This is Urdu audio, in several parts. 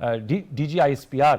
DGISPR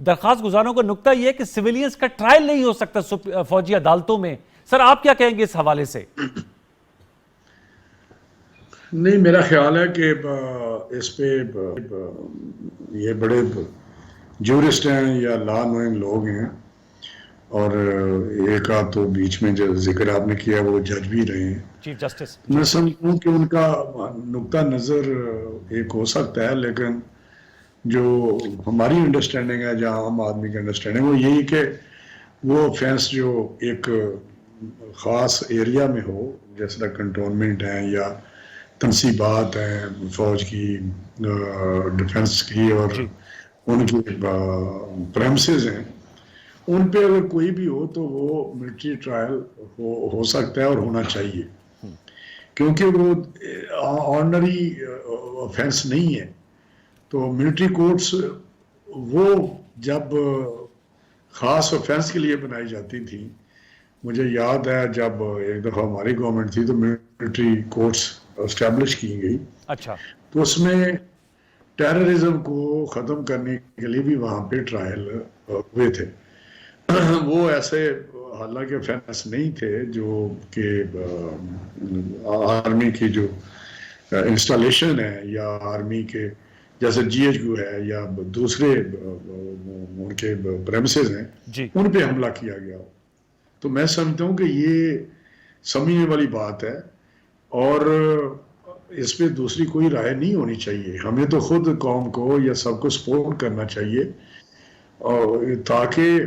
درخواست گزاروں کا نکتہ یہ ہے کہ سویلینز کا ٹرائل نہیں ہو سکتا فوجی عدالتوں میں. سر آپ کیا کہیں گے اس حوالے سے؟ نہیں، میرا خیال ہے کہ اس پہ یہ بڑے جورسٹ ہیں یا لا نوئنگ لوگ ہیں، اور ایک آدھ تو بیچ میں جو ذکر آپ نے کیا وہ جج بھی رہے ہیں. Chief justice. میں سمجھتا ہوں کہ ان کا نقطہ نظر ایک ہو سکتا ہے، لیکن جو ہماری انڈرسٹینڈنگ ہے یا عام آدمی کی انڈرسٹینڈنگ وہ یہی کہ وہ آفینس جو ایک خاص ایریا میں ہو، جس طرح کنٹونمنٹ ہیں یا تنصیبات ہیں فوج کی، ڈیفنس کی، اور ان کی پریمسز ہیں، ان پہ اگر کوئی بھی ہو تو وہ ملٹری ٹرائل ہو سکتا ہے اور ہونا چاہیے، کیونکہ وہ آرڈنری آفینس نہیں ہے. تو ملٹری کورٹس وہ جب خاص آفینس کے لیے بنائی جاتی تھی، مجھے یاد ہے جب ایک دفعہ ہماری گورنمنٹ تھی تو ملٹری کورٹس اسٹیبلش کی گئی. اچھا. تو اس میں ٹیررزم کو ختم کرنے کے لیے بھی وہاں پہ ٹرائل ہوئے تھے. وہ ایسے حالانکہ آفینس نہیں تھے جو کہ آرمی کی جو انسٹالیشن ہے یا آرمی کے جیسے جی ایچ کیو ہے یا دوسرے ان کے پریمسز ہیں، ان پہ حملہ کیا گیا ہو. تو میں سمجھتا ہوں کہ یہ سمجھنے والی بات ہے، اور اس پہ دوسری کوئی رائے نہیں ہونی چاہیے. ہمیں تو خود قوم کو یا سب کو سپورٹ کرنا چاہیے، اور تاکہ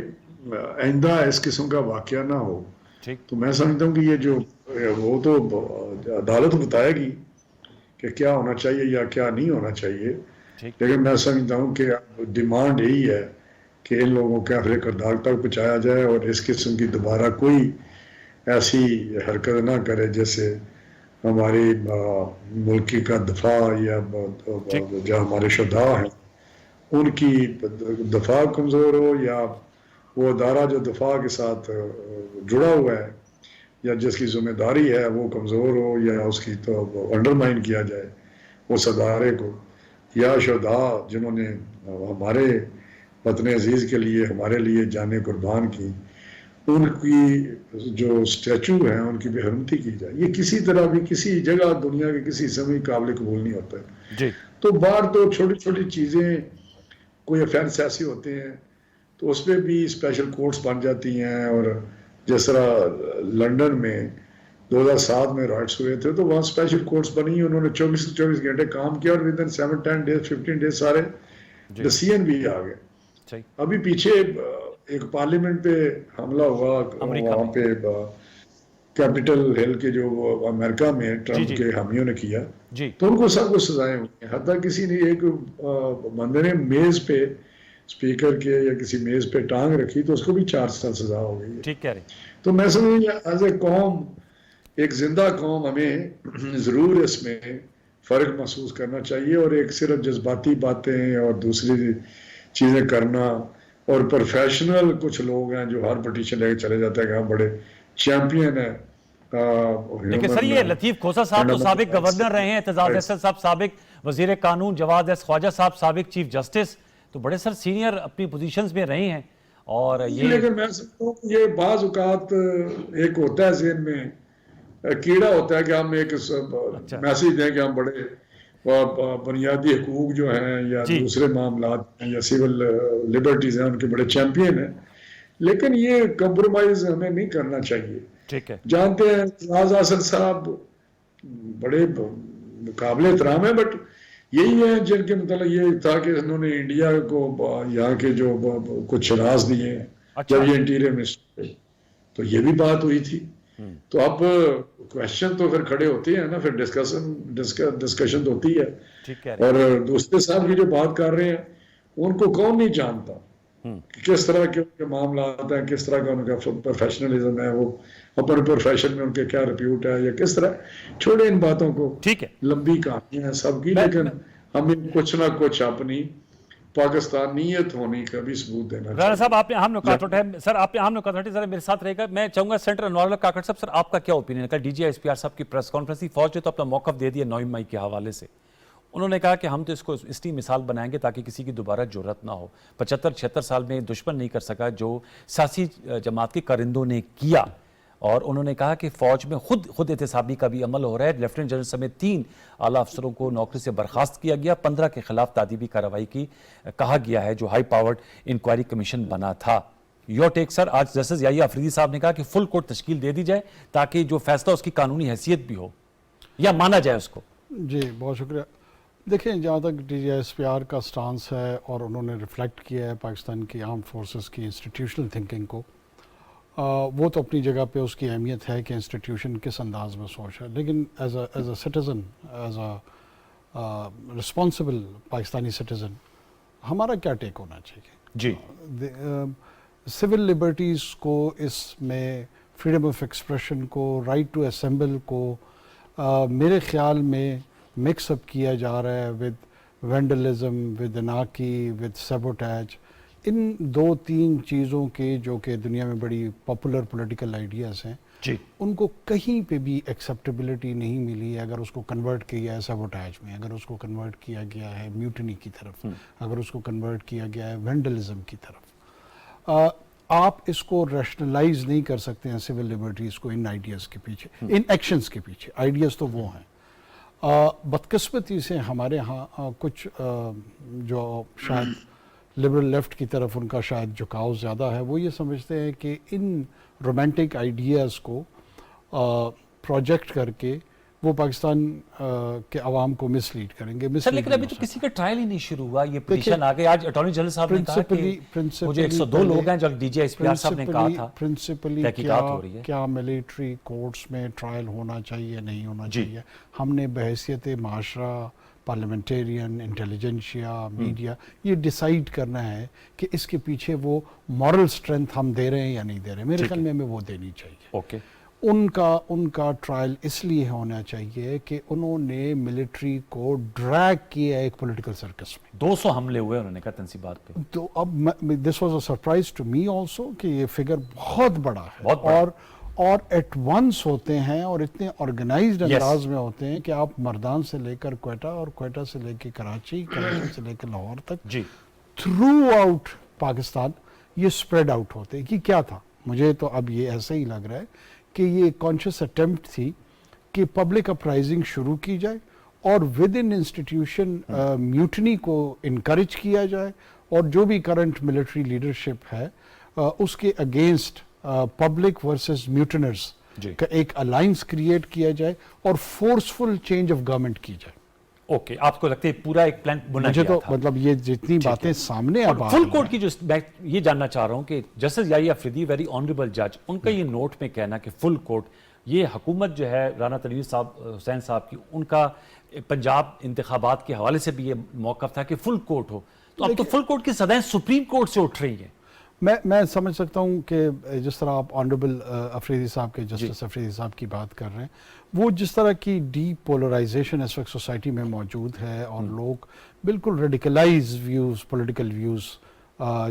آئندہ اس قسم کا واقعہ نہ ہو. تو میں سمجھتا ہوں کہ یہ جو وہ تو عدالت بتائے گی کہ کیا ہونا چاہیے یا کیا نہیں ہونا چاہیے، لیکن میں سمجھتا ہوں کہ ڈیمانڈ یہی ہے کہ ان لوگوں کے اہل کردار تک پہنچایا جائے، اور اس قسم کی دوبارہ کوئی ایسی حرکت نہ کرے جیسے ہماری ملکی کا دفاع یا جو ہمارے شہداء ہیں ان کی دفاع کمزور ہو، یا وہ ادارہ جو دفاع کے ساتھ جڑا ہوا ہے یا جس کی ذمہ داری ہے وہ کمزور ہو، یا اس کی تو انڈرمائن کیا جائے اس ادارے کو. یا شہداء جنہوں نے ہمارے وطن عزیز کے لیے ہمارے لیے جانیں قربان کی، ان کی جو اسٹیچو ہیں ان کی بے حرمتی کی جائے. یہ کسی طرح بھی کسی جگہ دنیا کے کسی حصے میں قابل قبول نہیں ہوتا ہے. تو باہر تو چھوٹی چھوٹی چیزیں کوئی افینس ایسے ہوتے ہیں تو اس پہ بھی اسپیشل کورٹس بن جاتی ہیں، اور جس طرح لنڈن میں 2007 میں رائٹس ہوئے تھے تو وہاں اسپیشل کورٹس بنی، انہوں نے 24 گھنٹے کام کیا، اور ودن 7-10 ڈیز 15 ڈیز سارے ڈسیزن بھی آ گئے. ابھی پیچھے ایک پارلیمنٹ پہ حملہ ہوا وہاں پہ کیپٹل ہل کے جو امریکہ میں ٹرمپ کے حامیوں نے کیا، تو ان کو سب کو سزائیں ہوئی ہیں. حتیٰ کسی نے ایک بندے نے میز پہ اسپیکر کے یا کسی میز پہ ٹانگ رکھی تو اس کو بھی 4 سال سزا ہو گئی ہے. ٹھیک کہہ رہے. تو میں سمجھوں ایز اے قوم، ایک زندہ قوم، ہمیں ضرور اس میں فرق محسوس کرنا چاہیے، اور ایک صرف جذباتی باتیں اور دوسری چیزیں کرنا، اور پروفیشنل کچھ لوگ ہیں جو ہر پٹیشن لے کے چلے جاتے ہیں کہ ہم بڑے چیمپئن ہیں. لیکن سر یہ لطیف کھوسہ صاحب تو سابق گورنر رہے ہیں، اعتزاز احسن صاحب سابق وزیر قانون، جواد ایس خواجہ صاحب سابق چیف جسٹس، تو بڑے سر سینئر اپنی پوزیشنز میں رہے ہیں. اور یہ لیکن میں سمجھتا ہوں کہ یہ بعض اوقات ایک ہوتا ہے ذہن میں کیڑا ہوتا ہے کہ ہم ایک میسیج دیں کہ ہم بڑے بنیادی حقوق جو ہیں یا دوسرے معاملات ہیں یا سیول لبرٹیز ہیں ان کے بڑے چیمپئن ہیں، لیکن یہ کمپرومائز ہمیں نہیں کرنا چاہیے. ٹھیک ہے. جانتے ہیں اعتزاز احسن صاحب بڑے قابل احترام ہیں، بٹ یہی ہیں جن کے مطلب یہ تھا کہ انہوں نے انڈیا کو یہاں کے جو کچھ راز دیے جب یہ انٹیریئر منسٹر، تو یہ بھی بات ہوئی تھی. تو اب کوشچن تو پھر کھڑے ہوتے ہیں نا، پھر ڈسکشن تو ہوتی ہے. اور دوسرے صاحب کی جو بات کر رہے ہیں ان کو کون نہیں جانتا کہ کس طرح کے معاملات ہیں، کس طرح کا ان کا پروفیشنلزم ہے، وہ اپنے پروفیشن میں ان کے کیا ریپیوٹ ہے یا کس طرح. چھوڑے ان باتوں کو، ٹھیک ہے، لمبی کہانی ہے سب کی، لیکن ہمیں کچھ نہ کچھ اپنی پاکستانیت ہونے کا بھی ثبوت دینا چاہیے. رانا صاحب آپ نے اہم نکات اٹھائے. سر آپ نے اہم نکات اٹھائے، ذرا میرے ساتھ رہے گا. میں چاہوں گا سینٹر انوار اللہ کاکڑ صاحب، سر آپ کا کیا اوپینین ہے؟ کل D G S P R صاحب کی پریس کانفرنس تھی، فوج نے تو اپنا موقف دے دیا 9 مئی کے حوالے سے. انہوں نے کہا کہ ہم تو اس کو اس لیے مثال بنائیں گے تاکہ کسی کی دوبارہ جرت نہ ہو. 75-76 سال میں دشمن نہیں کر سکا جو سیاسی جماعت کے کارندوں نے کیا. اور انہوں نے کہا کہ فوج میں خود احتسابی کا بھی عمل ہو رہا ہے. لیفٹیننٹ جنرل سمیت 3 اعلیٰ افسروں کو نوکری سے برخاست کیا گیا. 15 کے خلاف تعدیبی کارروائی کی کہا گیا ہے جو ہائی پاورڈ انکوائری کمیشن بنا تھا. یور ٹیک سر. آج جسٹس یحییٰ افریدی صاحب نے کہا کہ فل کورٹ تشکیل دے دی جائے تاکہ جو فیصلہ اس کی قانونی حیثیت بھی ہو یا مانا جائے اس کو. جی بہت شکریہ. دیکھیں جہاں تک D G S P R کا سٹانس ہے اور انہوں نے ریفلیکٹ کیا ہے پاکستان کی آرم فورسز کی انسٹیٹیوشنل تھنکنگ کو, وہ تو اپنی جگہ پہ اس کی اہمیت ہے کہ انسٹیٹیوشن کس انداز میں سوچ ہے, لیکن as a citizen, as a responsible Pakistani citizen ہمارا کیا ٹیک ہونا چاہیے؟ جی سول لبرٹیز کو, اس میں فریڈم آف ایکسپریشن کو, رائٹ ٹو اسمبل کو میرے خیال میں مکس اپ کیا جا رہا ہے with vandalism, with anarchy, with sabotage. ان 2-3 چیزوں کے جو کہ دنیا میں بڑی پاپولر پولیٹیکل آئیڈیاز ہیں, جی ان کو کہیں پہ بھی ایکسیپٹیبلٹی نہیں ملی ہے. اگر اس کو کنورٹ کیا ہے سیبوٹیج میں, اگر اس کو کنورٹ کیا گیا ہے میوٹنی کی طرف, اگر اس کو کنورٹ کیا گیا ہے وینڈلزم کی طرف, آپ اس کو ریشنلائز نہیں کر سکتے ہیں سول لبرٹیز کو ان آئیڈیاز کے پیچھے, ان ایکشنز کے پیچھے. آئیڈیاز تو وہ ہیں. بدقسمتی سے ہمارے ہاں کچھ جو شاید لبرل لیفٹ کی طرف ان کا شاید جھکاؤ زیادہ ہے, وہ یہ سمجھتے ہیں کہ ان رومانٹک آئیڈیاز کو پروجیکٹ کر کے وہ پاکستان کے عوام کو مس لیڈ کریں گے. سر لیکن ابھی تو کسی کا ٹرائل ہی نہیں شروع ہوا. یہ پٹیشن آ گئی, آج اٹارنی جنرل صاحب نے کہا کہ مجھے 102 لوگ ہیں جو D G S P R صاحب نے کہا تھا پرنسپلی تحقیقات ہو رہی ہے. کیا ملٹری کورٹس میں ٹرائل ہونا چاہیے نہیں ہونا چاہیے؟ ہم نے بحیثیت معاشرہ, پارلیمنٹیرین, انٹیلیجنشیا, میڈیا, یہ ڈیسائیڈ کرنا ہے کہ اس کے پیچھے وہ مورل سٹرینتھ ہم دے رہے ہیں یا نہیں دے رہے ہیں. میرے خیال میں ہمیں وہ دینی چاہیے. اوکے. ان کا ٹرائل اس لیے ہونا چاہیے کہ انہوں نے ملٹری کو ڈریگ کیا ایک پولیٹیکل سرکس میں. 200 حملے ہوئے انہوں نے کہا تنصیبات پہ. تو اب this was a surprise to me also کہ یہ فگر بہت بڑا ہے اور ایٹ ونس ہوتے ہیں اور اتنے آرگنائزڈ انداز میں ہوتے ہیں کہ آپ مردان سے لے کر کوئٹہ اور کوئٹہ سے لے کے کراچی, کراچی سے لے کر لاہور تک تھرو آؤٹ پاکستان یہ اسپریڈ آؤٹ ہوتے ہیں. کہ کیا تھا؟ مجھے تو اب یہ ایسا ہی لگ رہا ہے کہ یہ کانشیس اٹیمپٹ تھی کہ پبلک اپرائزنگ شروع کی جائے اور ود ان انسٹیٹیوشن میوٹنی کو انکریج کیا جائے, اور جو بھی کرنٹ ملٹری لیڈرشپ ہے اس کے اگینسٹ پبلک ورسز میوٹنرز کا ایک الائنس کریٹ کیا جائے اور فورسفل چینج آف گورنمنٹ کی جائے. اوکے, آپ کو لگتا ہے پورا ایک پلان بنا گیا تھا؟ مجھے تو مطلب یہ جتنی باتیں سامنے اب فل کورٹ کی جو میں یہ جاننا چاہ رہا ہوں کہ جسٹس یحییٰ افریدی ویری آنریبل جج, ان کا یہ نوٹ میں کہنا کہ فل کورٹ, یہ حکومت جو ہے رانا تنویر صاحب حسین صاحب کی, ان کا پنجاب انتخابات کے حوالے سے بھی یہ موقف تھا کہ فل کورٹ ہو. تو اب تو فل کورٹ کی صدائیں سپریم کورٹ سے اٹھ رہی ہیں. میں سمجھ سکتا ہوں کہ جس طرح آپ آنریبل افریدی صاحب کے, جسٹس افریدی صاحب کی بات کر رہے ہیں, وہ جس طرح کی ڈی پولرائزیشن اس وقت سوسائٹی میں موجود ہے اور لوگ بالکل ریڈیکلائز ویوز, پولیٹیکل ویوز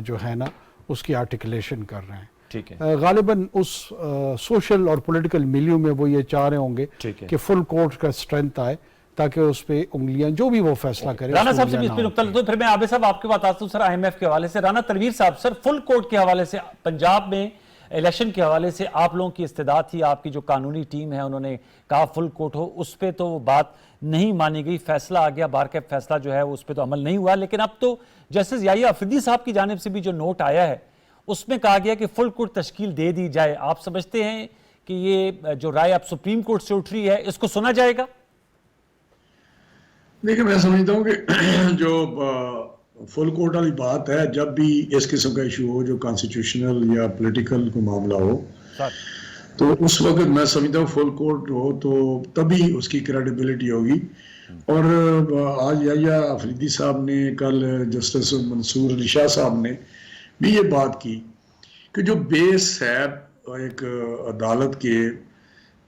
جو ہے نا اس کی آرٹیکولیشن کر رہے ہیں. ٹھیک ہے. غالباً اس سوشل اور پولیٹیکل ملیو میں وہ یہ چاہ رہے ہوں گے کہ فل کورٹ کا اسٹرینتھ آئے تاکہ اس پہ انگلیاں جو بھی وہ فیصلہ کرے. رانا صاحب سے بھی اس پہ نقطہ لگتا ہوں, پھر میں عابد صاحب آپ کے بات آتا ہوں سر آئی ایم ایف کے حوالے سے. رانا تنویر صاحب, سر فل کورٹ کے حوالے سے پنجاب میں الیکشن کے حوالے سے آپ لوگوں کی استدعا تھی, آپ کی جو قانونی ٹیم ہے انہوں نے کہا فل کورٹ ہو, اس پہ تو وہ بات نہیں مانی گئی, فیصلہ آ گیا, بار کا فیصلہ جو ہے اس پہ تو عمل نہیں ہوا. لیکن اب تو جسٹس یحییٰ افریدی صاحب کی جانب سے بھی جو نوٹ آیا ہے اس میں کہا گیا کہ فل کورٹ تشکیل دے دی جائے. آپ سمجھتے ہیں کہ یہ جو رائے اب سپریم کورٹ سے اٹھ رہی ہے اس کو سنا جائے گا؟ دیکھیں میں سمجھتا ہوں کہ جو فل کورٹ والی بات ہے, جب بھی اس قسم کا ایشو ہو جو کانسٹیٹیوشنل یا پولیٹیکل کو معاملہ ہو تو اس وقت میں سمجھتا ہوں فل کورٹ ہو تو تبھی اس کی کریڈیبلٹی ہوگی. اور آج یحییٰ افریدی صاحب نے, کل جسٹس منصور علی شاہ صاحب نے بھی یہ بات کی کہ جو بیس ہے ایک عدالت کے,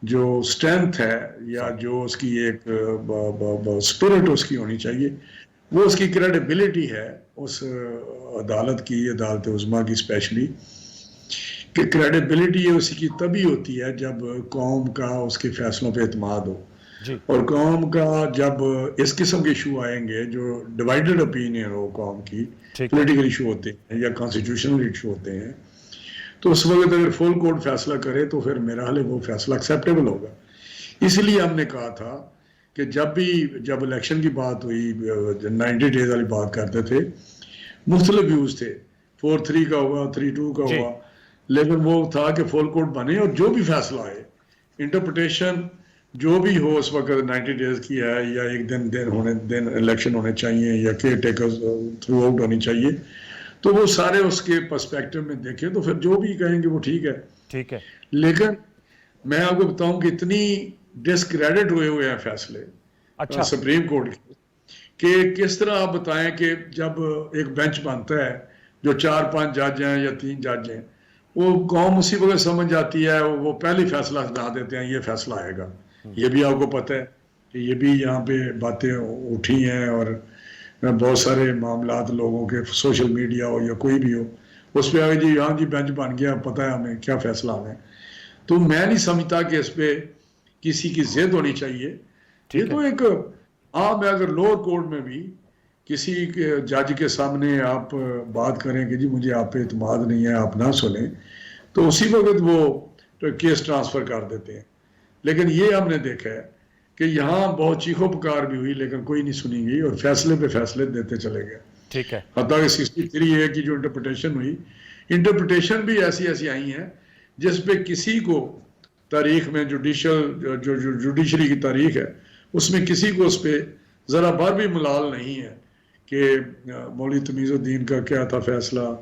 جو سٹرینتھ ہے یا جو اس کی ایک سپرٹ اس کی ہونی چاہیے, وہ اس کی کریڈیبلٹی ہے اس عدالت کی, عدالت عظمیٰ کی اسپیشلی, کہ کریڈیبلٹی اسی کی تبھی ہوتی ہے جب قوم کا اس کے فیصلوں پہ اعتماد ہو. اور قوم کا جب اس قسم کے ایشو آئیں گے جو ڈیوائیڈڈ اوپینین ہو قوم کی، پولیٹیکل ایشو ہوتے ہیں یا کانسٹیٹیوشنل ایشو ہوتے ہیں، تو اس وقت اگر فل کورٹ فیصلہ کرے تو پھر میرا حال ہے وہ فیصلہ ایکسیپٹیبل ہوگا. اس لیے ہم نے کہا تھا کہ جب الیکشن کی بات ہوئی 90 ڈیز والی بات کرتے تھے، مختلف ویوز تھے، 4-3 کا ہوا، 3-2 کا ہوا، لیکن وہ تھا کہ فل کورٹ بنے اور جو بھی فیصلہ آئے، انٹرپریٹیشن جو بھی ہو اس وقت 90 ڈیز کی ہے یا ایک دن الیکشن ہونے چاہیے یا کیئر ٹیکر تھرو آؤٹ ہونی چاہیے، تو وہ سارے اس کے پرسپیکٹو میں دیکھیں تو پھر جو بھی کہیں گے وہ ٹھیک ہے. لیکن میں آپ کو بتاؤں کہ اتنی ڈسکریڈٹ ہوئے ہیں فیصلے سپریم کورٹ کے کہ کس طرح آپ بتائیں کہ جب ایک بینچ بنتا ہے جو 4-5 جج ہیں یا 3 جج ہیں، وہ قوم اسی وقت سمجھ جاتی ہے، وہ پہلی فیصلہ سنا دیتے ہیں یہ فیصلہ آئے گا. یہ بھی آپ کو پتہ ہے کہ یہ بھی یہاں پہ باتیں اٹھی ہیں اور بہت سارے معاملات لوگوں کے سوشل میڈیا ہو یا کوئی بھی ہو اس پہ آگے جی ہاں جی بینچ بن گیا، پتہ ہے ہمیں کیا فیصلہ آنا ہے. تو میں نہیں سمجھتا کہ اس پہ کسی کی ضد ہونی چاہیے. یہ تو ایک عام ہے، اگر لوور کورٹ میں بھی کسی جج کے سامنے آپ بات کریں کہ جی مجھے آپ پہ اعتماد نہیں ہے، آپ نہ سنیں، تو اسی وقت وہ کیس ٹرانسفر کر دیتے ہیں. لیکن یہ ہم نے دیکھا ہے کہ یہاں بہت چیخو پکار بھی ہوئی لیکن کوئی نہیں سنی گئی اور فیصلے پہ فیصلے دیتے چلے گئے. ٹھیک ہے. حتیٰ کہ 63A کی جو انٹرپریٹیشن بھی ایسی آئی ہیں جس پہ کسی کو تاریخ میں جوڈیشری کی تاریخ ہے اس میں کسی کو اس پہ ذرا بار بھی ملال نہیں ہے کہ مولوی تمیز الدین کا کیا تھا فیصلہ،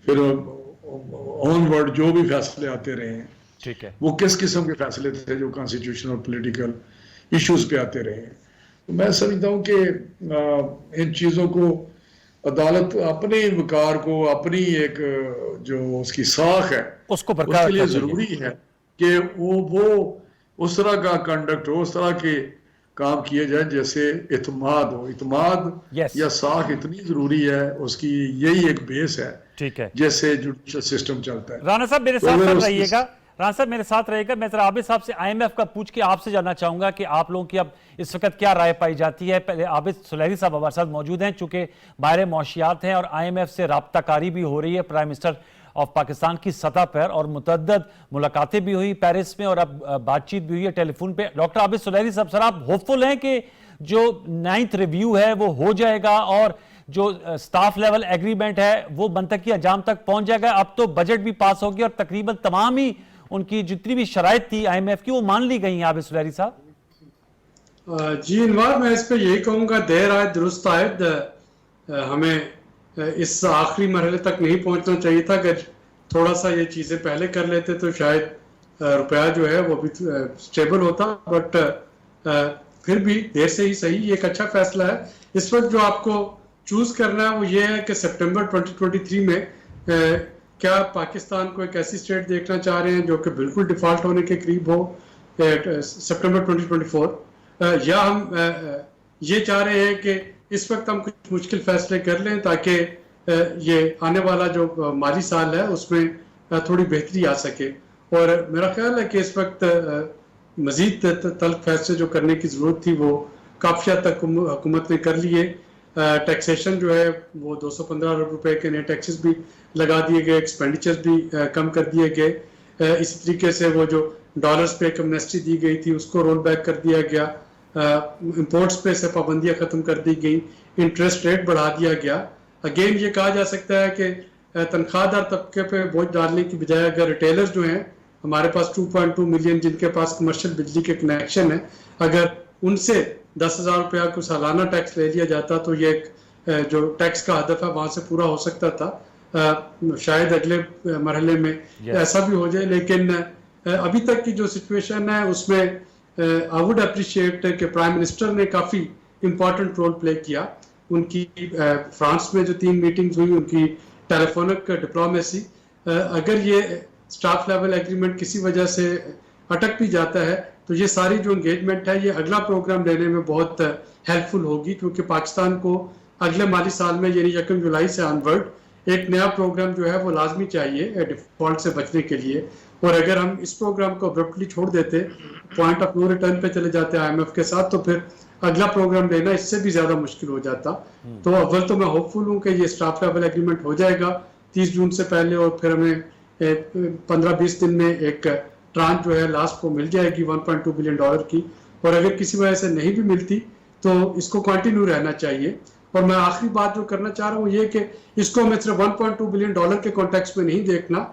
پھر آن ورڈ جو بھی فیصلے آتے رہے ہیں ٹھیک ہے وہ کس قسم کے فیصلے تھے جو کانسٹیٹیوشن اور پولیٹیکل ایشوز پہ آتے رہے ہیں. میں سمجھتا ہوں کہ ان چیزوں کو عدالت اپنے وقار کو، اپنی ایک جو اس کی ساکھ ہے اس کو برقرار کے لیے ضروری ہے کہ وہ اس طرح کا کنڈکٹ ہو، اس طرح کے کام کیے جائے جیسے اعتماد ہو. اعتماد یا ساکھ اتنی ضروری ہے، اس کی یہی ایک بیس ہے جیسے جوڈیشل سسٹم چلتا ہے. رانا صاحب میرے ساتھ رہیے گا، میں ذرا عابد صاحب سے IMF کا پوچھ کے آپ سے جاننا چاہوں گا کہ آپ لوگوں کی اب اس وقت کیا رائے پائی جاتی ہے. پہلے عابد سلیری صاحب ہمارے ساتھ موجود ہیں چونکہ باہر معاشیات ہیں اور IMF سے رابطہ کاری بھی ہو رہی ہے پرائم منسٹر آف پاکستان کی سطح پر، اور متعدد ملاقاتیں بھی ہوئی پیرس میں اور اب بات چیت بھی ہوئی ہے ٹیلی فون پہ. ڈاکٹر عابد سلیری صاحب، سر آپ ہوپفل ہیں کہ جو 9th ریویو ہے وہ ہو جائے گا اور جو سٹاف لیول ایگریمنٹ ہے وہ منطقی انجام تک پہنچ جائے گا؟ اب تو بجٹ بھی پاس ہو گیا اور تقریباً تمام ہی ان کی جتنی بھی شرائط تھی IMF کی وہ مان لی گئی ہیں. عابد سلیری صاحب جی انوار، میں اس پہ یہی کہوں گا دیر آئے درست آئے. ہمیں اس آخری مرحلے تک نہیں پہنچنا چاہیے تھا. اگر تھوڑا سا یہ چیزیں پہلے کر لیتے تو شاید روپیہ جو ہے وہ بھی سٹیبل ہوتا، بٹ پھر بھی دیر سے ہی صحیح، یہ ایک اچھا فیصلہ ہے. اس وقت جو آپ کو چوز کرنا ہے وہ یہ ہے کہ سپٹمبر 2023 میں کیا پاکستان کو ایک ایسی اسٹیٹ دیکھنا چاہ رہے ہیں جو کہ بالکل ڈیفالٹ ہونے کے قریب ہو سپٹمبر 2024، یا ہم یہ چاہ رہے ہیں کہ اس وقت ہم کچھ مشکل فیصلے کر لیں تاکہ یہ آنے والا جو مالی سال ہے اس میں تھوڑی بہتری آ سکے. اور میرا خیال ہے کہ اس وقت مزید تلخ فیصلے جو کرنے کی ضرورت تھی وہ کافی حد تک حکومت نے کر لیے. ٹیکسیشن جو ہے وہ 215 ارب روپے کے نئے ٹیکسز بھی لگا دیے گئے، ایکسپینڈیچر بھی کم کر دیے گئے. اسی طریقے سے وہ جو ڈالرز پہ ایک امنیسٹی دی گئی تھی اس کو رول بیک کر دیا گیا، امپورٹس پہ سے پابندیاں ختم کر دی گئی، انٹرسٹ ریٹ بڑھا دیا گیا. اگین یہ کہا جا سکتا ہے کہ تنخواہ دار طبقے پہ بوجھ ڈالنے کی بجائے اگر ریٹیلرز جو ہیں ہمارے پاس 2.2 ملین جن کے پاس کمرشل بجلی کے کنیکشن ہیں، اگر ان سے 10,000 روپیہ کو سالانہ ٹیکس لے لیا جاتا تو یہ ایک جو ٹیکس کا ہدف ہے وہاں سے پورا ہو سکتا تھا. شاید اگلے مرحلے میں ایسا بھی ہو جائے، لیکن ابھی تک کی جو سچویشن ہے اس میں آئی ووڈ اپریشیٹ کہ پرائم منسٹر نے کافی امپورٹنٹ رول پلے کیا. ان کی فرانس میں جو 3 میٹنگز ہوئی، ان کی ٹیلی فونک ڈپلومیسی، اگر یہ سٹاف لیول ایگریمنٹ کسی وجہ سے اٹک بھی جاتا ہے تو یہ ساری جو انگیجمنٹ ہے یہ اگلا پروگرام لینے میں بہت ہیلپ فل ہوگی، کیونکہ پاکستان کو اگلے مالی سال میں یعنی 1 جولائی سے آن ورڈ ایک نیا پروگرام جو ہے وہ لازمی چاہیے ڈیفالٹ سے بچنے کے لیے. اور اگر ہم اس پروگرام کو ابرپٹلی چھوڑ دیتے, پوائنٹ آف نو ریٹرن پہ چلے جاتے آئی ایم ایف کے ساتھ, تو پھر اگلا پروگرام لینا اس سے بھی زیادہ مشکل ہو جاتا. تو اول تو میں ہوپ فل ہوں کہ یہ اسٹاف لیول ایگریمنٹ ہو جائے گا 30 جون سے پہلے, اور پھر ہمیں 15-20 دن میں ایک ٹرانچ جو ہے لاسٹ کو مل جائے گی $1.2 بلین کی, اور اگر کسی وجہ سے نہیں بھی ملتی تو اس کو کنٹینیو رہنا چاہیے. اور میں آخری بات جو کرنا چاہ رہا ہوں یہ کہ اس کو ہمیں صرف $1.2 بلین کے کانٹیکس میں نہیں دیکھنا.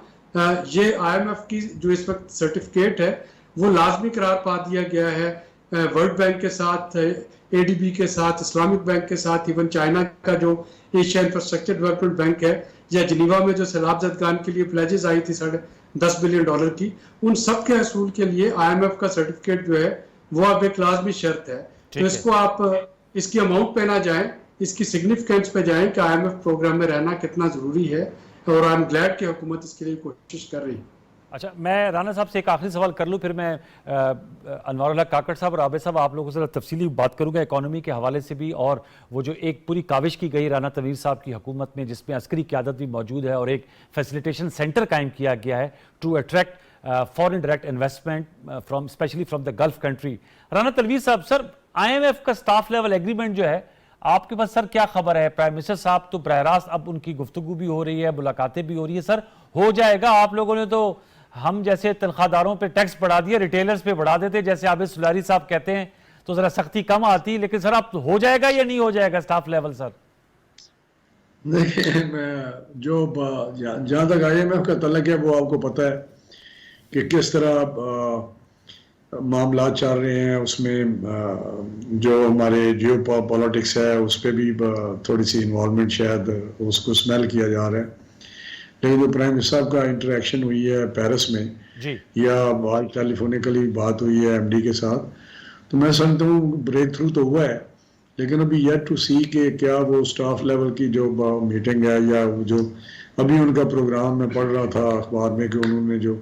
یہ آئی ایم ایف کی جو اس وقت سرٹیفکیٹ ہے وہ لازمی قرار پا دیا گیا ہے ورلڈ بینک کے ساتھ, اے ڈی بی کے ساتھ, اسلامک بینک کے ساتھ, ایون چائنا کا جو ایشیا انفراسٹرکچر ڈیولپمنٹ بینک ہے, یا جنیوا میں جو سیلاب زدگان کے لیے پلیجز آئی تھی $10 بلین کی, ان سب کے حصول کے لیے آئی ایم ایف کا سرٹیفکیٹ جو ہے وہ اب ایک لازمی شرط ہے. تو اس کو آپ اس کی اماؤنٹ پہ نہ جائیں, اس کی سگنیفیکینس پہ جائیں کہ آئی ایم ایف پروگرام میں رہنا کتنا ضروری ہے, اور آئی ایم گلیڈ کہ حکومت اس کے لیے کوشش کر رہی ہے. اچھا, میں رانا صاحب سے ایک آخری سوال کر لوں, پھر میں انوار اللہ کاکڑ صاحب اور عابد صاحب آپ لوگوں سے تفصیلی بات کروں گا اکانومی کے حوالے سے بھی, اور وہ جو ایک پوری کاوش کی گئی رانا تنویر صاحب کی حکومت میں جس میں عسکری قیادت بھی موجود ہے اور ایک فیسیلیٹیشن سینٹر قائم کیا گیا ہے to attract foreign direct investment specially from the Gulf country. Rana Tanveer صاحب, سر آئی ایم ایف کا اسٹاف لیول ایگریمنٹ جو ہے آپ کے پاس سر کیا خبر ہے؟ پرائم منسٹر صاحب تو براہ راست اب ان کی گفتگو بھی ہو رہی ہے, ملاقاتیں بھی ہو رہی ہے, سر ہو جائے گا؟ آپ لوگوں نے تو ہم جیسے تنخواہ داروں پہ ٹیکس بڑھا دیا, ریٹیلرز پہ بڑھا دیتے, جیسے عابد سلاری صاحب کہتے ہیں تو ذرا سختی کم آتی, لیکن سر اب ہو جائے گا یا نہیں ہو جائے گا اسٹاف لیول؟ سر دیکھیں, میں جو جہاں تک آئی ایم ایف کا تعلق ہے وہ آپ کو پتہ ہے کہ کس طرح معاملات چل رہے ہیں, اس میں جو ہمارے جیو پالیٹکس ہے اس پہ بھی تھوڑی سی انوالومنٹ شاید اس کو سمیل کیا جا رہا ہے. لیکن جو پرائم منسٹر صاحب کا انٹریکشن ہوئی ہے پیرس میں یا آج ٹیلی فونیکلی بات ہوئی ہے ایم ڈی کے ساتھ, تو میں سمجھتا ہوں بریک تھرو تو ہوا ہے, لیکن ابھی یٹ ٹو سی کہ کیا وہ اسٹاف لیول کی جو میٹنگ ہے یا جو ابھی ان کا پروگرام میں پڑھ رہا تھا اخبار میں کہ انہوں نے جو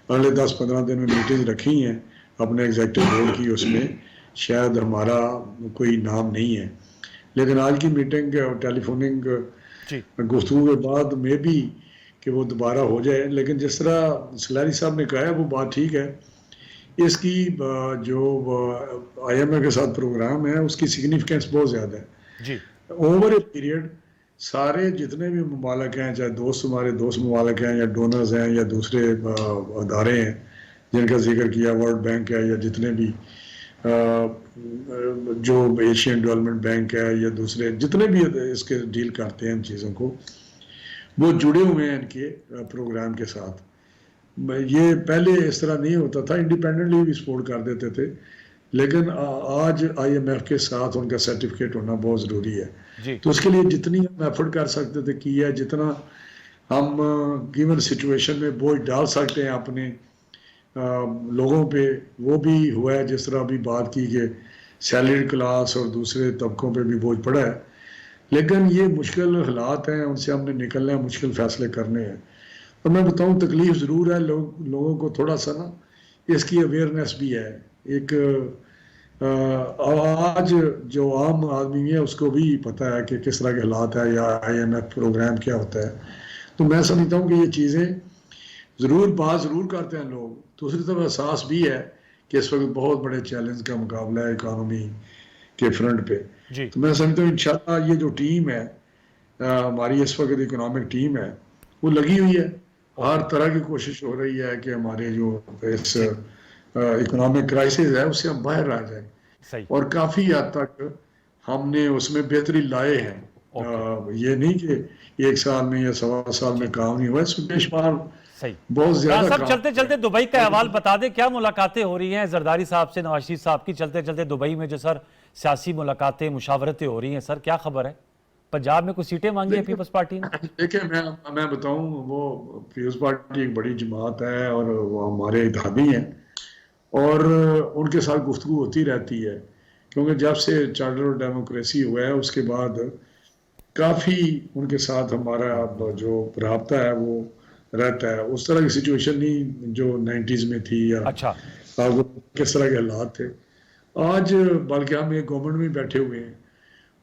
اگلے 10-15 دن میں میٹنگ رکھی ہیں اپنے ایگزیکٹو بورڈ کی, اس میں شاید ہمارا کوئی نام نہیں ہے. لیکن آج کی میٹنگ اور ٹیلی فوننگ گفتگو کے بعد میں بھی کہ وہ دوبارہ ہو جائے. لیکن جس طرح سلاری صاحب نے کہا ہے وہ بات ٹھیک ہے, اس کی جو آئی ایم اے کے ساتھ پروگرام ہے اس کی سگنیفیکینس بہت زیادہ ہے. اوور اے پیریڈ سارے جتنے بھی ممالک ہیں, چاہے ہمارے دوست ممالک ہیں یا ڈونرز ہیں یا دوسرے ادارے ہیں جن کا ذکر کیا, ورلڈ بینک ہے یا جتنے بھی جو ایشین ڈیولپمنٹ بینک ہے یا دوسرے جتنے بھی اس کے ڈیل کرتے ہیں ان چیزوں کو, وہ جڑے ہوئے ہیں ان کے پروگرام کے ساتھ. یہ پہلے اس طرح نہیں ہوتا تھا, انڈیپینڈنٹلی بھی سپورٹ کر دیتے تھے, لیکن آج آئی ایم ایف کے ساتھ ان کا سرٹیفکیٹ ہونا بہت ضروری ہے. تو اس کے لیے جتنی ہم ایفرٹ کر سکتے تھے کی ہے, جتنا ہم گیون سچویشن میں بوجھ ڈال سکتے ہیں اپنے لوگوں پہ وہ بھی ہوا ہے. جس طرح ابھی بات کی کہ سیلریڈ کلاس اور دوسرے طبقوں پہ بھی بوجھ پڑا ہے, لیکن یہ مشکل حالات ہیں, ان سے ہم نے نکلنا ہے, مشکل فیصلے کرنے ہیں. اور میں بتاؤں تکلیف ضرور ہے لوگوں کو, تھوڑا سا نا اس کی اویئرنیس بھی ہے. ایک آج جو عام آدمی ہے اس کو بھی پتہ ہے کہ کس طرح کے حالات ہے یا آئی ایم ایف پروگرام کیا ہوتا ہے. تو میں سمجھتا ہوں کہ یہ چیزیں بات ضرور کرتے ہیں لوگ. دوسری طرف احساس بھی ہے کہ اس وقت بہت بڑے چیلنج کا مقابلہ ہے اکانومی کے فرنٹ پہ. تو میں سمجھتا ہوں انشاءاللہ یہ جو ٹیم ہے ہماری اس وقت اکنامک ٹیم ہے وہ لگی ہوئی ہے, ہر طرح کی کوشش ہو رہی ہے کہ ہمارے جو اس اکنامک کرائسس ہے اس سے ہم باہر آ جائیں. اور کافی حد تک ہم نے اس میں بہتری لائے ہیں. یہ نہیں کہ 1 سال میں یا 1.25 سال میں کام نہیں ہوا, اس میں بے شمار بہت زیادہ صاحب. چلتے چلتے دبئی کا احوال بتا دیں, کیا ملاقاتیں ہو رہی ہیں زرداری صاحب سے, نواز شریف صاحب کی چلتے چلتے دبئی میں جو سر سیاسی ملاقاتیں مشاورتیں ہو رئی ہیں, سر کیا خبر ہے؟ پنجاب میں کچھ سیٹیں مانگی ہیں پیپلز پارٹی نے؟ دیکھیں میں بتاؤں, وہ پیپلز پارٹی ایک بڑی جماعت ہے اور وہ ہمارے اتحادی ہیں اور ان کے ساتھ گفتگو ہوتی رہتی ہے, کیونکہ جب سے چارٹر آف ڈیموکریسی ہوا ہے اس کے بعد کافی ان کے ساتھ ہمارا جو رابطہ ہے وہ رہتا ہے. اس طرح کی سچویشن نہیں جو 90s میں تھی یا کس طرح کے حالات تھے. آج بلکہ ہم ایک گورنمنٹ میں بیٹھے ہوئے ہیں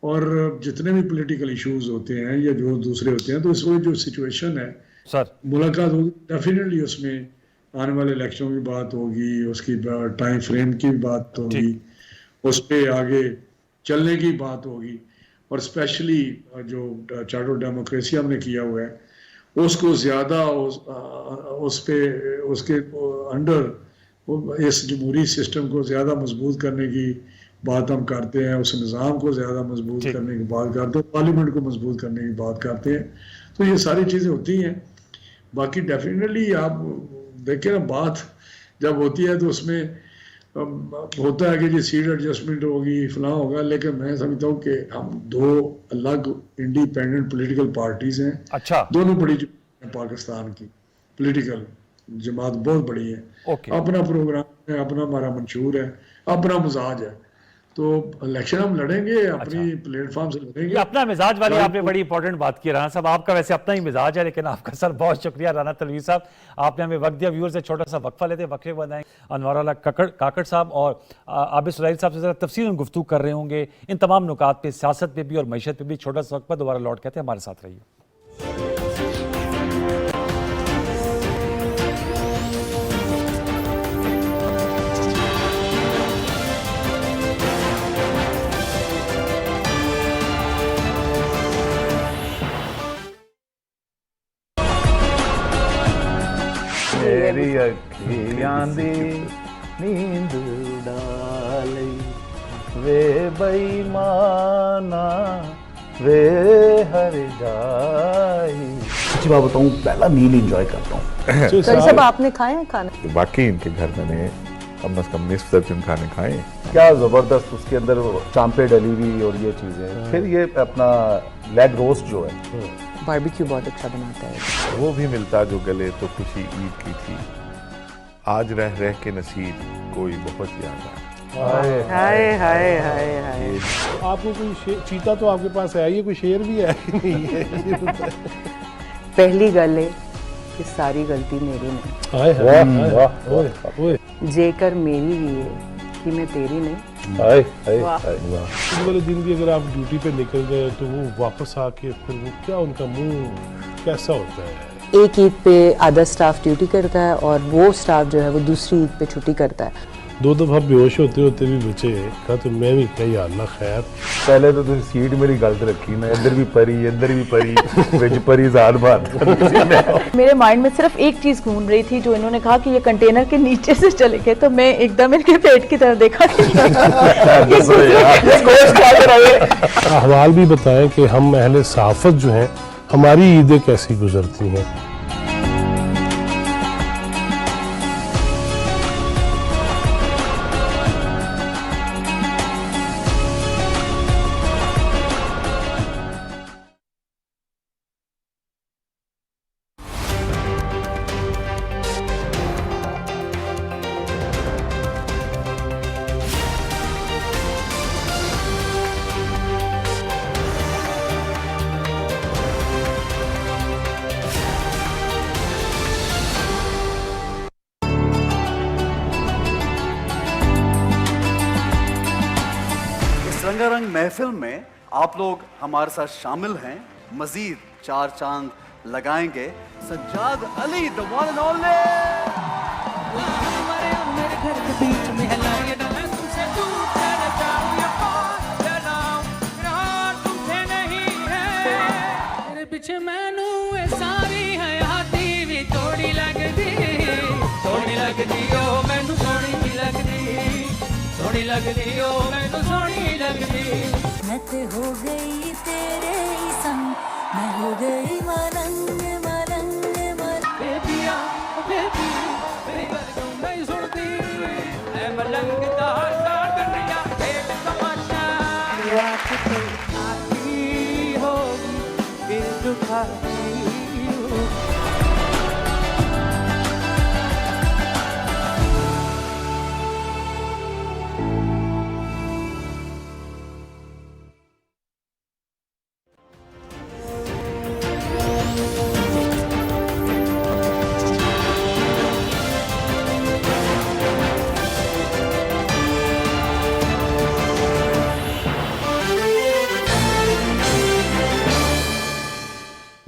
اور جتنے بھی پولیٹیکل ایشوز ہوتے ہیں یا جو دوسرے ہوتے ہیں, تو اس وقت جو سچویشن ہے ملاقات ہوگی ڈیفینیٹلی اس میں آنے والے الیکشنوں کی بات ہوگی, اس کی ٹائم فریم کی بات ہوگی, اس پہ آگے چلنے کی بات ہوگی, اور اسپیشلی جو چارٹر ڈیموکریسی ہم نے کیا ہوا ہے اس کو زیادہ اس پہ اس کے انڈر اس جمہوری سسٹم کو زیادہ مضبوط کرنے کی بات ہم کرتے ہیں, اس نظام کو زیادہ مضبوط کرنے کی بات کرتے ہیں, پارلیمنٹ کو مضبوط کرنے کی بات کرتے ہیں. تو یہ ساری چیزیں ہوتی ہیں. باقی ڈیفینیٹلی آپ دیکھیں نا, بات جب ہوتی ہے تو اس میں ہوتا ہے کہ جی سیٹ ایڈجسٹمنٹ ہوگی, فلاں ہوگا, لیکن میں سمجھتا ہوں کہ ہم دو الگ انڈیپینڈنٹ پولیٹیکل پارٹیز ہیں. اچھا, دونوں بڑی پاکستان کی پولیٹیکل جماعت بہت بڑی ہے, اپنا پروگرام ہے, اپنا ہمارا منشور ہے, اپنا مزاج ہے. تو الیکشن ہم لڑیں گے اپنی پلیٹ فارم سے لڑیں گے. اپنا مزاج والی آپ نے بڑی امپورٹنٹ بات کی رانا صاحب. آپ کا ویسے اپنا ہی مزاج ہے, لیکن آپ کا سر بہت شکریہ رانا تنویر صاحب, آپ نے ہمیں وقت دیا. ویور سے چھوٹا سا وقفہ لیتے, وقفے بنائیں. انوار اللہ کاکڑ صاحب اور عابد سلیل صاحب سے ذرا تفصیلاً گفتگو کر رہے ہوں گے ان تمام نکات پہ, سیاست پہ بھی اور معیشت پہ بھی. چھوٹا سا وقفہ, دوبارہ لوٹ کہتے ہیں, ہمارے ساتھ رہیے. میری اکھیاں دی نیند ڈالی وے بےایمانا وے ہر جائی. اچھی بات بتاؤں, پہلا میل انجوائے کرتا ہوں. تو سب آپ نے کھائے ہیں کھانے؟ باقی ان کے گھر میں نے کم از کم نصف درجن کھانے کھائے. کیا زبردست اس کے اندر چانپے ڈلی ہوئی اور یہ چیزیں. پھر یہ اپنا لیگ روسٹ جو ہے, باربیکیو بہت اچھا بناتا ہے. وہ بھی ملتا جو گلے تو خوشی عید کی تھی, آج رہ رہ کے نصیب کوئی بہت یاد آئے. ہائے ہائے ہائے ہائے. آپ کو کوئی چیتا تو آپ کے پاس ہے, یہ کوئی شیر بھی ہے کہ نہیں ہے؟ پہلی گل ہے کہ ساری غلطی میری نہیں, جے کر میری بھی ہے کہ میں تیری نہیں. اس والے دن بھی اگر آپ ڈیوٹی پہ نکل گئے تو وہ واپس آ کے پھر وہ کیا ان کا منہ کیسا ہوتا ہے؟ ایک عید پہ آدھا سٹاف ڈیوٹی کرتا ہے اور وہ سٹاف جو ہے وہ دوسری عید پہ چھٹی کرتا ہے. 2 دفعہ بے ہوش ہوتے ہوتے بھی بچے, کہا تو میں بھی کہا یا اللہ خیر. پہلے تو سیٹ میری غلط رکھی, میں ادھر بھی پری ادھر بھی پری وچ پری زاد بات. میرے مائنڈ میں صرف ایک چیز گھوم رہی تھی, جو انہوں نے کہا کہ یہ کنٹینر کے نیچے سے چلے گئے, تو میں ایک دم ان کے پیٹ کی طرف دیکھا. احوال بھی بتائیں کہ ہم اہل صحافت جو ہیں ہماری عیدیں کیسی گزرتی ہیں. رنگا رنگ محفل میں آپ لوگ ہمارے ساتھ شامل ہیں. مزید 4 چاند لگائیں گے سجاد علی, the one and only. پیچھے مینو ساری حیاتی بھی تھوڑی لگتی, تھوڑی لگتی او مینو سونی بھی لگتی, سونی لگتی او مینو سونی لگتی. میں تے ہو گئی تیرے سنگ, میں ہو گئی ملنگ ملنگ ملنگ. بیبیا بیبی میری بات کیوں نہیں سنتی, اے ملنگ تار تار دنیا کھیل تماشا. رات کو آتی ہوگی کہ دکھاتی ہوگی.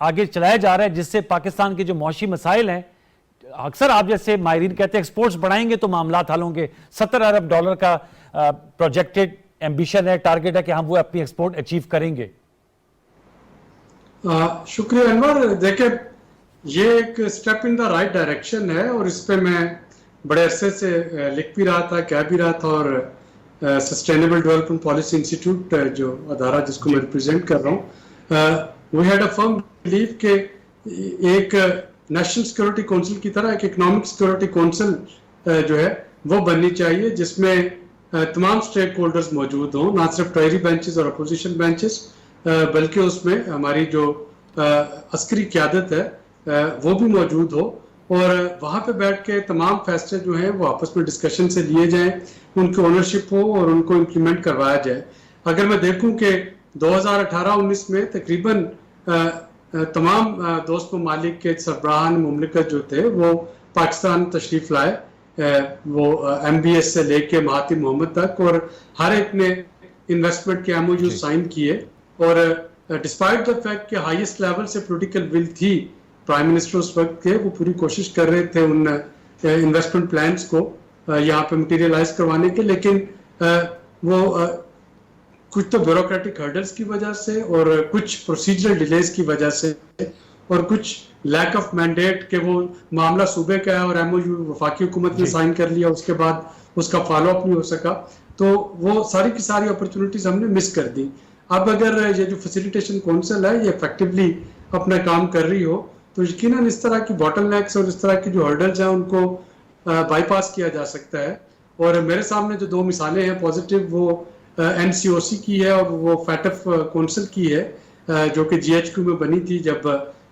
آگے چلایا جا رہا ہے جس سے پاکستان کے جو معاشی مسائل ہیں، اکثر آپ جیسے ماہرین کہتے ہیں ایکسپورٹس بڑھائیں گے تو معاملات حل ہوں گے. $70 ارب کا پروجیکٹڈ ایمبیشن ہے، ٹارگٹ ہے کہ ہم وہ اپنی ایکسپورٹ اچیو کریں گے. شکریہ انور. دیکھیں یہ ایک step in the right direction ہے اور اس پہ میں بڑے عرصے سے لکھ بھی رہا تھا، کہہ بھی رہا تھا. اور سسٹینیبل ڈیولپمنٹ پالیسی انسٹیٹیوٹ جو ادارہ جس کو میں ریپرزینٹ کر رہا ہوں، we had a firm blue کہ ایک نیشنل سیکورٹی کونسل کی طرح ایک اکنامک سیکورٹی کونسل جو ہے وہ بننی چاہیے جس میں تمام سٹیک ہولڈرز موجود ہوں، نہ صرف ٹرائری بینچز اور اپوزیشن بینچز بلکہ اس میں ہماری جو عسکری قیادت ہے وہ بھی موجود ہو، اور وہاں پہ بیٹھ کے تمام فیصلے جو ہیں وہ آپس میں ڈسکشن سے لیے جائیں، ان کی اونرشپ ہو اور ان کو امپلیمنٹ کروایا جائے. اگر میں دیکھوں کہ 2018-19 میں تقریباً تمام دوست ممالک کے سربراہان مملکت جو تھے وہ پاکستان تشریف لائے، وہ MBS سے لے کے مہاتی محمد تک، اور ہر ایک نے انویسٹمنٹ کے MOU سائن کیے. اور ڈسپائٹ دا فیکٹ کہ ہائیسٹ لیول سے پولیٹیکل ول تھی پرائم منسٹر اس وقت کے، وہ پوری کوشش کر رہے تھے ان انویسٹمنٹ پلانز کو یہاں پہ مٹیریلائز کروانے کے، لیکن وہ کچھ تو بیوروکریٹک ہرڈلز کی وجہ سے اور کچھ پروسیجرل ڈیلیز کی وجہ سے اور کچھ لیک آف مینڈیٹ کہ وہ معاملہ صوبے کا ہے اور MOU وفاقی حکومت نے سائن کر لیا، اس کے بعد اس کا فالو اپ نہیں ہو سکا، تو وہ ساری کی ساری اپرچونٹیز ہم نے مس کر دی. اب اگر یہ جو فیسیلیٹیشن کونسل ہے یہ افیکٹولی اپنا کام کر رہی ہو تو یقیناً اس طرح کی باٹل نیکس اور اس طرح کی جو ہرڈلز ہیں ان کو بائی پاس کیا جا سکتا ہے. اور میرے سامنے جو دو مثالیں ہیں پازیٹیو، وہ NCOC کی ہے اور وہ FATF کونسل کی ہے جو کہ GHQ میں بنی تھی جب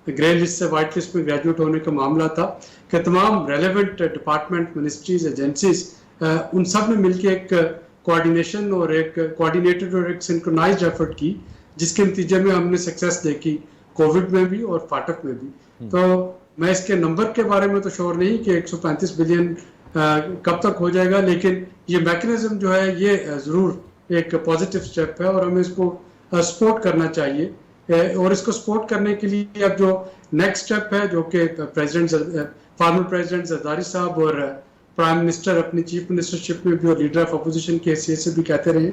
گرے لسٹ سے وائٹ لسٹ میں گریجویٹ ہونے کا معاملہ تھا، کہ تمام ریلیونٹ ڈپارٹمنٹ، منسٹریز، ایجنسیز ان سب نے مل کے ایک کوآرڈینیشن اور ایک کوآرڈینیٹڈ اور ایک سنکرونائزڈ ایفرٹ کی، جس کے نتیجے میں ہم نے سکسیس دیکھی کووڈ میں بھی اور FATF میں بھی. تو میں اس کے نمبر کے بارے میں تو شور نہیں کہ 135 بلین کب تک ہو جائے گا، لیکن یہ میکنزم جو ہے یہ ضرور ایک پازیٹیو سٹیپ ہے اور ہمیں اس کو سپورٹ کرنا چاہیے. اور اس کو سپورٹ کرنے کے لیے اب جو نیکسٹ سٹیپ ہے جو کہ فارمر پریزیڈنٹ زرداری صاحب اور پرائم منسٹر اپنی چیف منسٹرشپ میں بھی اور لیڈر آف اپوزیشن کے حیثیت سے بھی کہتے رہے،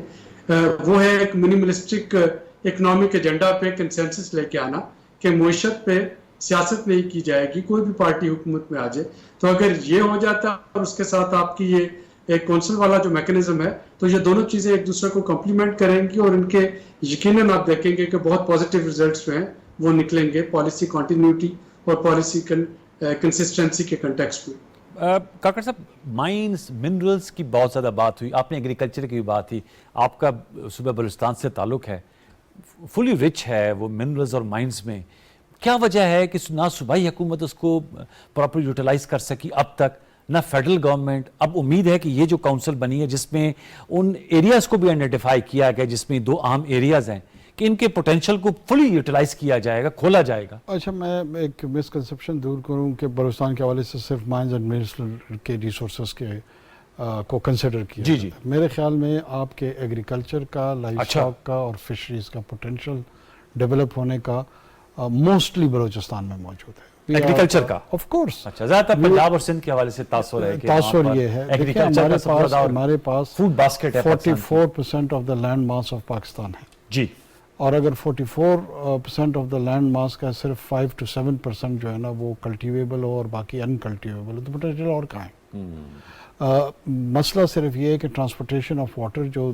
وہ ہے ایک منیملسٹک اکنامک ایجنڈا پہ کنسنسس لے کے آنا کہ معیشت پہ سیاست نہیں کی جائے گی، کوئی بھی پارٹی حکومت میں آ جائے. تو اگر یہ ہو جاتا ہے اور اس کے ساتھ آپ کی یہ ایک کونسل والا جو میکنزم ہے تو یہ دونوں چیزیں ایک دوسرے کو کمپلیمنٹ کریں گی اور ان کے یقیناً آپ دیکھیں گے کہ بہت پازیٹیو ریزلٹس جو ہیں وہ نکلیں گے پالیسی کنٹینیوٹی اور پالیسی کنسسٹنسی کے کنٹیکسٹ میں. کاکڑ صاحب، مائنز منرلز کی بہت زیادہ بات ہوئی، آپ نے ایگریکلچر کی بھی بات تھی، آپ کا صوبہ بلوچستان سے تعلق ہے، فلی رچ ہے وہ منرلز اور مائنز میں. کیا وجہ ہے کہ نہ صوبائی حکومت اس کو پراپر یوٹیلائز کر سکی اب تک، نہ فیڈرل گورنمنٹ؟ اب امید ہے کہ یہ جو کونسل بنی ہے جس میں ان ایریاز کو بھی آئیڈینٹیفائی کیا گیا جس میں دو اہم ایریاز ہیں کہ ان کے پوٹینشیل کو فلی یوٹیلائز کیا جائے گا، کھولا جائے گا. اچھا، میں ایک مسکنسیپشن دور کروں کہ بلوچستان کے حوالے سے صرف مائنز اینڈ منرل کے ریسورسز کے کو کنسیڈر کیا جی. میرے خیال میں آپ کے ایگریکلچر کا، لائف اسٹاک کا اور فشریز کا پوٹینشیل ڈیولپ ہونے کا موسٹلی بلوچستان میں موجود ہے. ایگریکلچر کا آف کورس. اچھا، زیادہ تر پنجاب اور سندھ کے حوالے سے تاثر ہے کہ تاثر یہ ہے کہ ہمارے پاس فوڈ باسکٹ ہے 44% of the land mass of Pakistan ہے جی، اور اگر 44% آف دا لینڈ ماس کا صرف 5 to 7% جو ہے نا وہ کلٹیویبل ہو اور باقی انکلٹیویبل ہو تو پوٹینشیل اور کہاں ہے. مسئلہ صرف یہ ہے کہ ٹرانسپورٹیشن آف واٹر، جو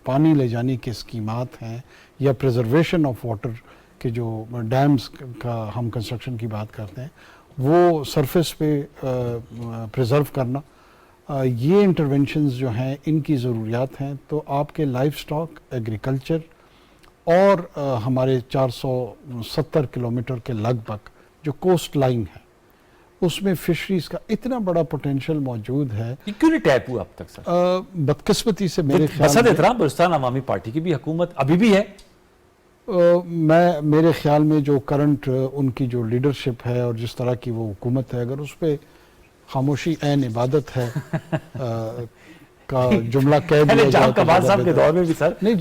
پانی لے جانے کی اسکیمات ہیں یا پریزرویشن آف واٹر کہ جو ڈیمز کا ہم کنسٹرکشن کی بات کرتے ہیں، وہ سرفیس پہ پریزرو کرنا، یہ انٹرونشنز جو ہیں ان کی ضروریات ہیں. تو آپ کے لائف سٹاک، ایگریکلچر اور ہمارے 470 کلومیٹر کے لگ بھگ جو کوسٹ لائن ہے اس میں فشریز کا اتنا بڑا پوٹینشیل موجود ہے. کیوں نہیں ٹیپ ہوا اب تک سر؟ بدقسمتی سے میرے خیال بسد احترام بلوچستان عوامی پارٹی کی بھی حکومت ابھی بھی ہے، میرے خیال میں جو کرنٹ ان کی جو لیڈرشپ ہے اور جس طرح کی وہ حکومت ہے، اگر اس پہ خاموشی عین عبادت ہے کا جملہ کہہ دیا جائے جام کمال صاحب کے دور میں بھی سر نہیں،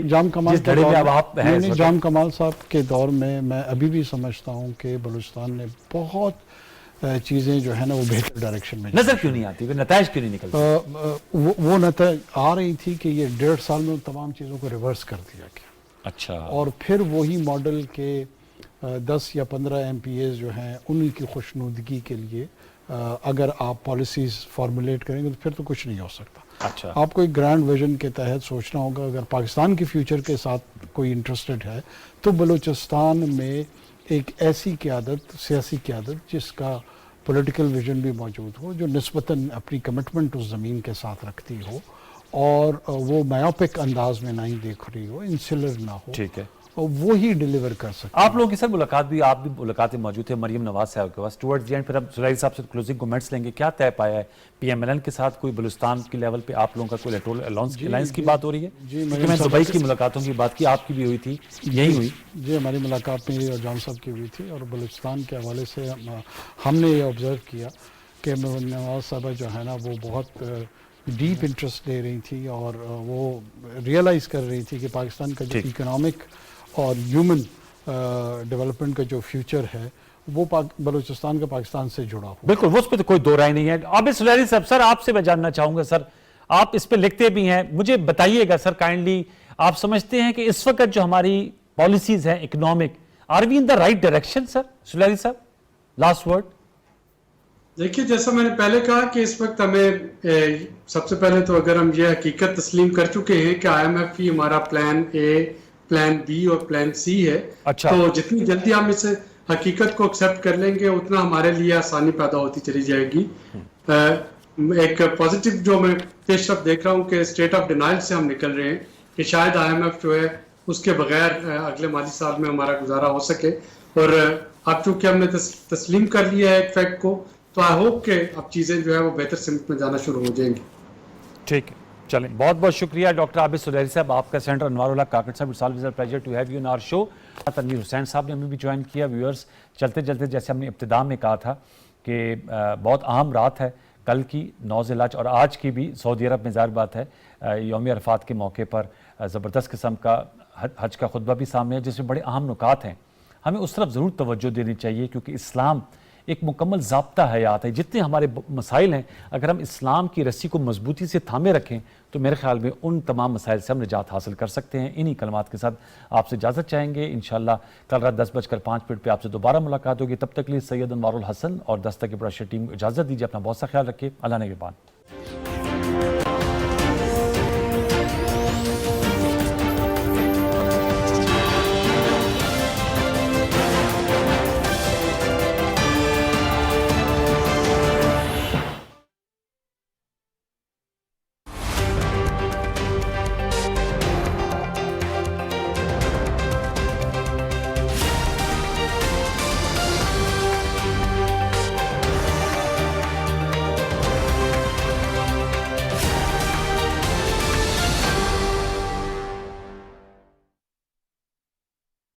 جام کمال صاحب کے دور میں میں ابھی بھی سمجھتا ہوں کہ بلوچستان نے بہت چیزیں جو ہے نا وہ بہتر ڈائریکشن میں نظر کیوں نہیں آتی، نتائج کیوں نہیں نکلتے؟ وہ نتائج آ رہی تھی کہ یہ 1.5 سال میں تمام چیزوں کو ریورس کر دیا گیا. اچھا. اور پھر وہی ماڈل کے 10 یا 15 MPAs جو ہیں ان کی خوشنودگی کے لیے اگر آپ پالیسیز فارمولیٹ کریں گے تو پھر تو کچھ نہیں ہو سکتا. اچھا. آپ کو ایک گرینڈ ویژن کے تحت سوچنا ہوگا. اگر پاکستان کے فیوچر کے ساتھ کوئی انٹرسٹڈ ہے تو بلوچستان میں ایک ایسی قیادت، سیاسی قیادت جس کا پولیٹیکل ویژن بھی موجود ہو، جو نسبتاً اپنی کمٹمنٹ اس زمین کے ساتھ رکھتی ہو اور وہ مایوپک انداز میں نہ ہی دیکھ رہی ہو، انسلر نہ ہو، ٹھیک ہے، وہی ڈیلیور کر سکتے. آپ لوگوں کی سر ملاقات بھی، آپ بھی ملاقاتیں موجود تھے مریم نواز صاحب کے پاس ٹورڈز دی اینڈ، پھر اب سلیری صاحب سے کلوزنگ کومنٹس لیں گے. کیا طے پایا ہے PMLN کے ساتھ؟ کوئی بلوچستان کی لیول پہ آپ لوگوں کا کوئی الیکٹورل الائنس کی بات ہو رہی ہے؟ کیونکہ میں دبئی کی ملاقاتوں کی بات کی، آپ کی بھی ہوئی تھی، یہی ہوئی؟ جی ہماری ملاقات میری اور جان صاحب کی ہوئی تھی، اور بلوچستان کے حوالے سے ہم نے یہ آبزرو کیا کہ نواز صاحبہ جو ہے نا وہ بہت ڈیپ انٹرسٹ لے رہی تھی اور وہ ریئلائز کر رہی تھی کہ پاکستان کا جو اکنامک اور ہیومن ڈیولپمنٹ کا جو فیوچر ہے وہ بلوچستان کا پاکستان سے جڑا ہو. بالکل، وہ اس پہ تو کوئی دو رائے نہیں ہے. عابد سلیری صاحب، سر آپ سے میں جاننا چاہوں گا، سر آپ اس پہ لکھتے بھی ہیں، مجھے بتائیے گا سر کائنڈلی، آپ سمجھتے ہیں کہ اس وقت جو ہماری پالیسیز ہیں economic, are we in the right direction? Sir Sulehri صاحب لاسٹ ورڈ. دیکھیے جیسا میں نے پہلے کہا کہ اس وقت ہمیں سب سے پہلے تو اگر ہم یہ حقیقت تسلیم کر چکے ہیں کہ IMF ہی ہمارا پلان A، پلان B اور پلان C ہے، تو جتنی جلدی ہم اس حقیقت کو ایکسیپٹ کر لیں گے اتنا ہمارے لیے آسانی پیدا ہوتی چلی جائے گی. ایک پازیٹیو جو میں پیش رفت دیکھ رہا ہوں کہ اسٹیٹ آف ڈینائل سے ہم نکل رہے ہیں کہ شاید IMF جو ہے اس کے بغیر اگلے مالی سال میں ہمارا گزارا ہو سکے، اور اب چونکہ ہم نے تسلیم کر لیا ہے ایک فیکٹ کو، تو آئی ہوپ کہ اب چیزیں جو ہے وہ بہتر سمت میں جانا شروع ہو جائیں گی. ٹھیک ہے، چلیں، بہت بہت شکریہ ڈاکٹر عابد سلیری صاحب، آپ کا سینٹر انوار اللہ کاکڑ صاحب. It's always a pleasure to have you in our show. Tanveer Hussain صاحب نے ہمیں بھی جوائن کیا. ویورز، چلتے چلتے جیسے ہم نے ابتدا میں کہا تھا کہ بہت اہم رات ہے کل کی 9 ذی الحج، اور آج کی بھی سعودی عرب میں ظاہر بات ہے یوم عرفات کے موقع پر زبردست قسم کا حج کا خطبہ بھی سامنے ہے جس میں بڑے اہم نکات ہیں. ہمیں اس طرف ضرور توجہ دینی چاہیے کیونکہ اسلام ایک مکمل ضابطہ حیات ہے. جتنے ہمارے مسائل ہیں اگر ہم اسلام کی رسی کو مضبوطی سے تھامے رکھیں تو میرے خیال میں ان تمام مسائل سے ہم نجات حاصل کر سکتے ہیں. انہی کلمات کے ساتھ آپ سے اجازت چاہیں گے. انشاءاللہ کل رات 10:05 پہ آپ سے دوبارہ ملاقات ہوگی. تب تک لیے سید انوار الحسن اور دستک براشر ٹیم کو اجازت دیجیے. اپنا بہت سا خیال رکھیے. اللہ نگہبان.